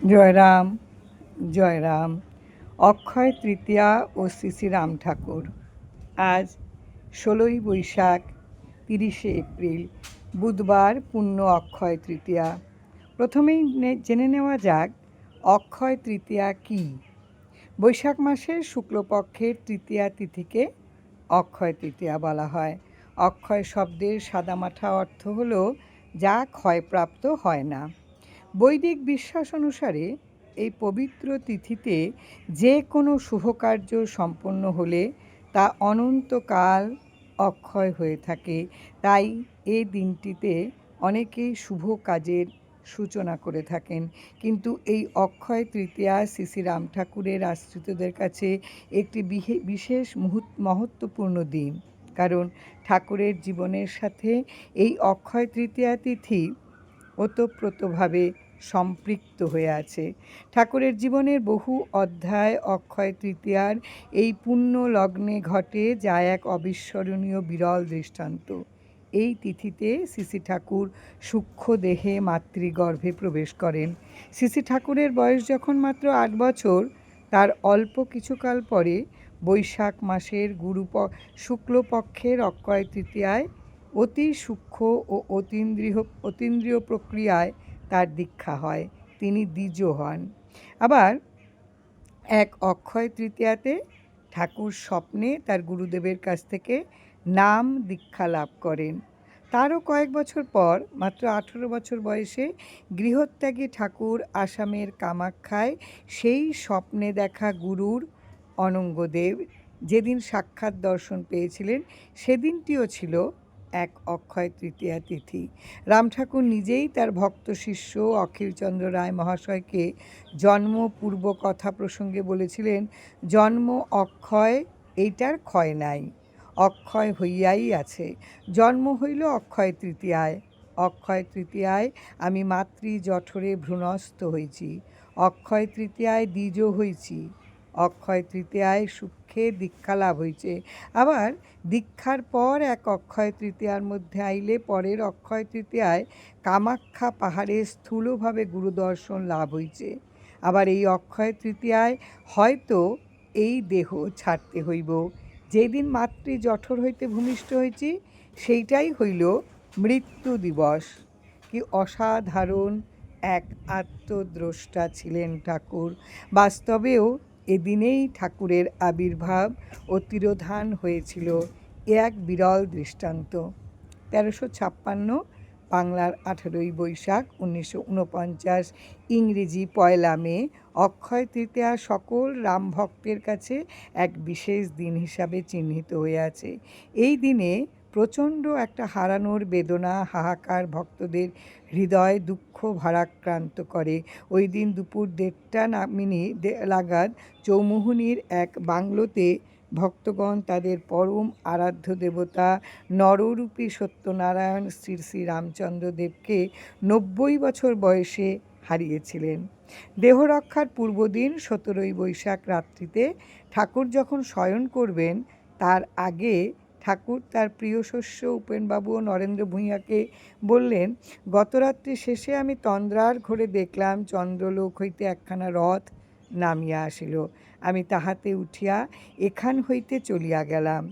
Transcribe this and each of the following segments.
জয়রাম, জয়রাম। অক্ষয় তৃতীয়া ও শ্রী শ্রী রাম ঠাকুর। আজ ১৬ই বৈশাখ, ৩০শে এপ্রিল, বুধবার, পূর্ণ অক্ষয় তৃতীয়া। প্রথমেই জেনে নেওয়া যাক অক্ষয় তৃতীয়া কী। বৈশাখ মাসের শুক্লপক্ষের তৃতীয়া তিথিকে অক্ষয় তৃতীয়া বলা হয়। অক্ষয় শব্দের সাদামাঠা অর্থ হল যা ক্ষয়প্রাপ্ত হয় না। বৈদিক বিশ্বাস অনুসারে এই পবিত্র তিথিতে যে কোনো শুভ কার্য সম্পন্ন হলে তা অনন্তকাল অক্ষয় হয়ে থাকে। তাই এই দিনটিতে অনেকেই শুভ কাজের সূচনা করে থাকেন। কিন্তু এই অক্ষয় তৃতীয়া শ্রী শ্রী রাম ঠাকুরের আশ্রিতদের কাছে একটি বিশেষ মহত্বপূর্ণ দিন, কারণ ঠাকুরের জীবনের সাথে এই অক্ষয় তৃতীয়া তিথি ওতপ্রোতভাবে সম্পৃক্ত হয়ে আছে। ঠাকুরের জীবনের বহু অধ্যায় অক্ষয় তৃতীয়ার এই পুণ্য লগ্নে ঘটে, যা এক অবিস্মরণীয় বিরল দৃষ্টান্ত। এই তিথিতে শ্রী শ্রী ঠাকুর সূক্ষ্ম দেহে মাতৃগর্ভে প্রবেশ করেন। শ্রী শ্রী ঠাকুরের বয়স যখন মাত্র ৮ বছর, তার অল্প কিছুকাল পরে বৈশাখ মাসের শুক্লপক্ষের অক্ষয় তৃতীয়ায় অতি সূক্ষ্ম ও অতীন্দ্রিয় প্রক্রিয়ায় তার দীক্ষা হয়। তিনি দ্বিজ হন। আবার এক অক্ষয় তৃতীয়াতে ঠাকুর স্বপ্নে তার গুরুদেবের কাছ থেকে নাম দীক্ষা লাভ করেন। তারও কয়েক বছর পর, মাত্র 18 বছর বয়সে, গৃহত্যাগী ঠাকুর আসামের কামাখ্যায় সেই স্বপ্নে দেখা গুরুর অনঙ্গদেব যেদিন সাক্ষাৎ দর্শন পেয়েছিলেন, সেদিনটিও ছিল এক অক্ষয় তৃতীয়া তিথি। রাম ঠাকুর নিজেই তার ভক্ত শিষ্য অখিলচন্দ্র রায় মহাশয়কে জন্ম পূর্ব কথা প্রসঙ্গে বলেছিলেন, জন্ম অক্ষয়, এইটার ক্ষয় নাই, অক্ষয় হইয়াই আছে। জন্ম হইল অক্ষয় তৃতীয়ায়। অক্ষয় তৃতীয়ায় আমি মাতৃ জঠরে ভ্রূণস্থ হইছি। অক্ষয় তৃতীয়ায় দ্বিজ হইছি। অক্ষয় তৃতীয়ায় সূক্ষ্মে দীক্ষা লাভ হইছে। আবার দীক্ষার পর এক অক্ষয় তৃতীয়ার মধ্যে আইলে পরের অক্ষয় তৃতীয়ায় কামাখ্যা পাহাড়ে স্থূলভাবে গুরুদর্শন লাভ হইছে। আবার এই অক্ষয় তৃতীয়ায় হয়তো এই দেহ ছাড়তে হইব। যেদিন মাতৃ জঠর হইতে ভূমিষ্ঠ হয়েছি, সেইটাই হইল মৃত্যু দিবস। কি অসাধারণ এক আত্মদ্রষ্টা ছিলেন ঠাকুর! বাস্তবেও এদিনেই ঠাকুরের আবির্ভাব ও তিরোধান হয়েছিল। এ এক বিরল দৃষ্টান্ত। 1356, বাংলার 18ই বৈশাখ 1949, ইংরেজি 1 মে, অক্ষয় তৃতীয়া সকল রাম ভক্তের কাছে এক বিশেষ দিন হিসাবে চিহ্নিত হয়ে আছে। এই দিনে প্রচণ্ড একটা হারানোর বেদনা হাহাকার ভক্তদের হৃদয় দুঃখ ভারাক্রান্ত করে। ওই দিন দুপুর 1:30 নাগাদ চৌমুহনীর এক বাংলোতে ভক্তগণ তাদের পরম আরাধ্য দেবতা নররূপী সত্যনারায়ণ শ্রী শ্রী রামচন্দ্রদেবকে 90 বছর বয়সে হারিয়েছিলেন। দেহরক্ষার পূর্বদিন 17ই বৈশাখ রাত্রিতে ঠাকুর যখন শয়ন করবেন, তার আগে ঠাকুর তার প্রিয় শিষ্য উপেনবাবু ও নরেন্দ্র ভূঁইয়াকে বললেন, গতরাত্রি শেষে আমি তন্দ্রার ঘোরে দেখলাম চন্দ্রলোক হইতে একখানা রথ নামিয়া আসিল। আমি তাহাতে উঠিয়া এখান হইতে চলিয়া গেলাম।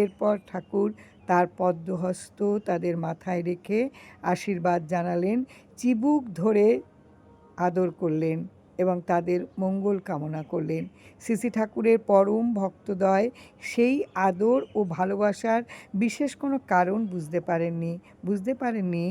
এরপর ঠাকুর তার পদ্মহস্ত তাদের মাথায় রেখে আশীর্বাদ জানালেন, চিবুক ধরে আদর করলেন এবং তাদের মঙ্গল কামনা করলেন। শ্রী শ্রী ঠাকুরের পরম ভক্তদ্বয় সেই আদর ও ভালোবাসার বিশেষ কোনো কারণ বুঝতে পারেননি।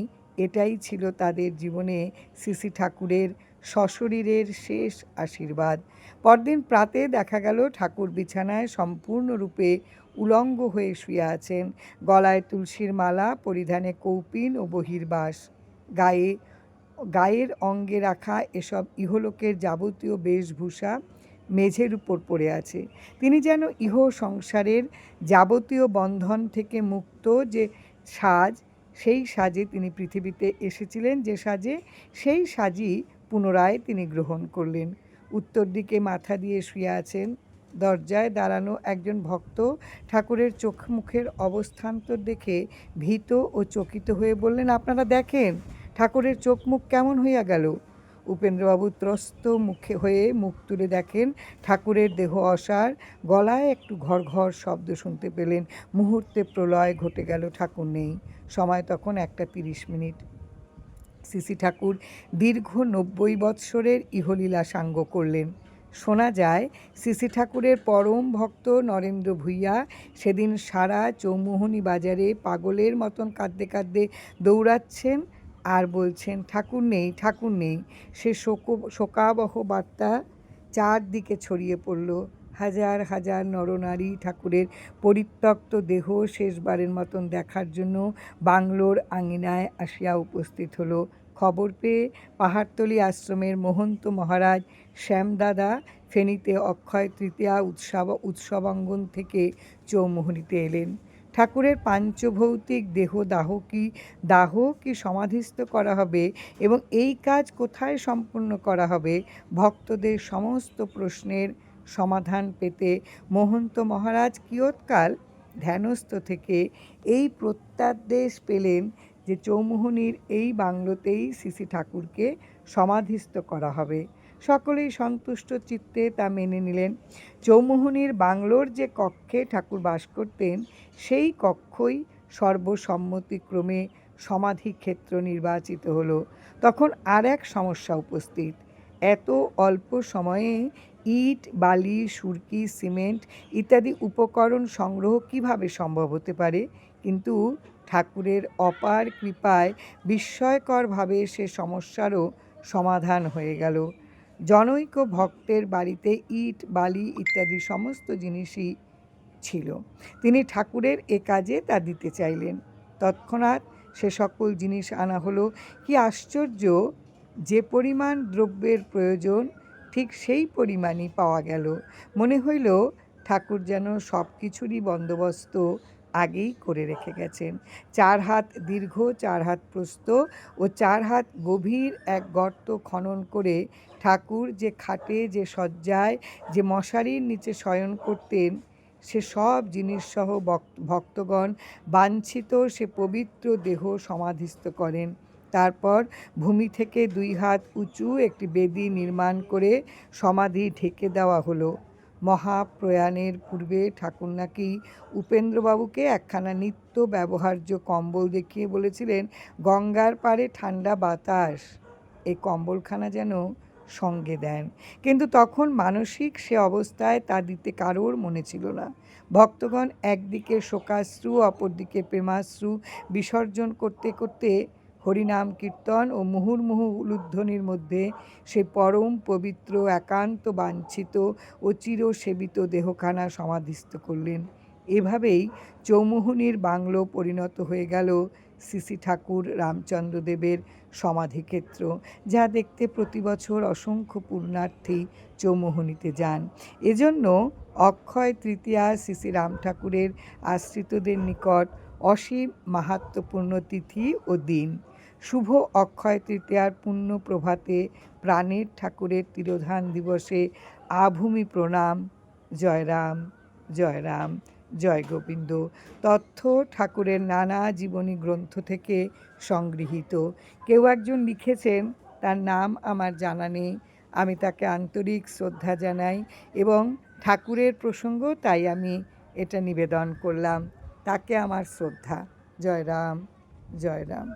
এটাই ছিল তাদের জীবনে শ্রী শ্রী ঠাকুরের সশরীরের শেষ আশীর্বাদ। পরদিন প্রাতে দেখা গেল ঠাকুর বিছানায় সম্পূর্ণরূপে উলঙ্গ হয়ে শুয়ে আছেন। গলায় তুলসীর মালা, পরিধানে কৌপিন ও বহির্বাস, গায়ের অঙ্গে রাখা এসব ইহলোকের যাবতীয় বেশভূষা মেঝের উপর পড়ে আছে। তিনি যেন ইহ সংসারের যাবতীয় বন্ধন থেকে মুক্ত। যে সাজ, সেই সাজে তিনি পৃথিবীতে এসেছিলেন, সেই সাজই পুনরায় তিনি গ্রহণ করলেন। উত্তর দিকে মাথা দিয়ে শুয়ে আছেন। দরজায় দাঁড়ানো একজন ভক্ত ঠাকুরের চোখ মুখের অবস্থান্তর দেখে ভীত ও চকিত হয়ে বললেন, আপনারা দেখেন ঠাকুরের চোখ মুখ কেমন হইয়া গেল। উপেন্দ্রবাবু ত্রস্ত মুখে হয়ে মুখ তুলে দেখেন ঠাকুরের দেহ অসাড়, গলায় একটু ঘর ঘর শব্দ শুনতে পেলেন। মুহূর্তে প্রলয় ঘটে গেল, ঠাকুর নেই। সময় তখন 1:30। সিসি ঠাকুর দীর্ঘ 90 বৎসরের ইহলীলা সাঙ্গ করলেন। শোনা যায় সিসি ঠাকুরের পরম ভক্ত নরেন্দ্র ভূঁইয়া সেদিন সারা চৌমুহনী বাজারে পাগলের মতন কাঁদতে কাঁদতে দৌড়াচ্ছেন আর বলছেন, ঠাকুর নেই, ঠাকুর নেই। সে শোকাবহ বার্তা চারদিকে ছড়িয়ে পড়ল। হাজার হাজার নরনারী ঠাকুরের পরিত্যক্ত দেহ শেষবারের মতন দেখার জন্য বাংলোর আঙিনায় আসিয়া উপস্থিত হলো। খবর পেয়ে পাহাড়তলী আশ্রমের মহন্ত মহারাজ শ্যামদাদা ফেনীতে অক্ষয় তৃতীয়া উৎসবাঙ্গন থেকে চৌমুহনীতে এলেন। ঠাকুরের পাঞ্চভৌতিক দাহ কি সমাধিস্থ করা হবে এবং এই কাজ কোথায় সম্পন্ন করা হবে, ভক্তদের সমস্ত প্রশ্নের সমাধান পেতে মহন্ত মহারাজ কিয়ৎকাল ধ্যানস্থ থেকে এই প্রত্যাদেশ পেলেন যে চৌমুহনীর এই বাংলোতেই সিসি ঠাকুরকে সমাধিস্থ করা হবে। সকলেই সন্তুষ্ট চিত্তে তা মেনে নিলেন। চৌমুহনীর বাংলোর যে কক্ষে ঠাকুর বাস করতেন সেই কক্ষই সর্বসম্মতিক্রমে সমাধিক্ষেত্র নির্বাচিত হলো। তখন আর এক সমস্যা উপস্থিত। এত অল্প সময়ে ইট, বালি, সুরকি, সিমেন্ট ইত্যাদি উপকরণ সংগ্রহ কিভাবে সম্ভব হতে পারে? কিন্তু ঠাকুরের অপার কৃপায় বিস্ময়করভাবে সে সমস্যারও সমাধান হয়ে গেল। জনৈক ভক্তের বাড়িতে ইট, বালি ইত্যাদি সমস্ত জিনিসই ছিল। তিনি ঠাকুরের এ কাজে তা দিতে চাইলেন। তৎক্ষণাৎ সে সকল জিনিস আনা হলো। কি আশ্চর্য! যে পরিমাণ দ্রব্যের প্রয়োজন ঠিক সেই পরিমাণই পাওয়া গেল। মনে হইল ঠাকুর যেন সব কিছুরই বন্দোবস্ত আগেই করে রেখে গেছেন। 4 হাত দীর্ঘ, 4 হাত প্রস্থ ও 4 হাত গভীর এক গর্ত খনন করে ঠাকুর যে খাটে, যে শয্যায়, যে মশারির নিচে শয়ন করতেন সে সব জিনিসসহ ভক্তগণ বাঞ্ছিত সে পবিত্র দেহ সমাধিস্থ করেন। তারপর ভূমি থেকে 2 হাত উঁচু একটি বেদি নির্মাণ করে সমাধি ঢেকে দেওয়া হলো। মহাপ্রয়াণের পূর্বে ঠাকুর নাকি উপেন্দ্রবাবুকে একখানা নিত্য ব্যবহার্য কম্বল দেখিয়ে বলেছিলেন, গঙ্গার পাড়ে ঠান্ডা বাতাস, এই কম্বলখানা যেন সঙ্গে দেন। কিন্তু তখন মানসিক সে অবস্থায় তা দিতে কারোর মনে ছিল না। ভক্তগণ একদিকে শোকাশ্রু, অপরদিকে প্রেমাশ্রু বিসর্জন করতে করতে হরিনাম কীর্তন ও মুহুর্মুহু উলুধ্বনির মধ্যে সে পরম পবিত্র, একান্ত বাঞ্ছিত ও চিরসেবিত দেহখানা সমাধিস্থ করলেন। এভাবেই চৌমুহনীর বাংলো পরিণত হয়ে গেল সিসি ঠাকুর রামচন্দ্রদেবের সমাধিক্ষেত্র, যা দেখতে প্রতি বছর অসংখ্য পুণ্যার্থী চৌমুহনীতে যান। এজন্য অক্ষয় তৃতীয়া শ্রী রাম ঠাকুরের আশ্রিতদের নিকট অসীম মাহাত্ম্যপূর্ণ তিথি ও দিন। শুভ অক্ষয় তৃতীয়ার পুণ্য প্রভাতে প্রাণের ঠাকুরের তিরোধান দিবসে আভূমি প্রণাম। জয় রাম, জয় রাম, জয় গোবিন্দ। তথ্য ঠাকুরের নানা জীবনী গ্রন্থ থেকে সংগৃহীত। কেউ একজন লিখেছেন, তার নাম আমার জানা নেই, আমি তাকে আন্তরিক শ্রদ্ধা জানাই এবং ঠাকুরের প্রসঙ্গ, তাই আমি এটা নিবেদন করলাম। তাকে আমার শ্রদ্ধা। জয় রাম, জয় রাম।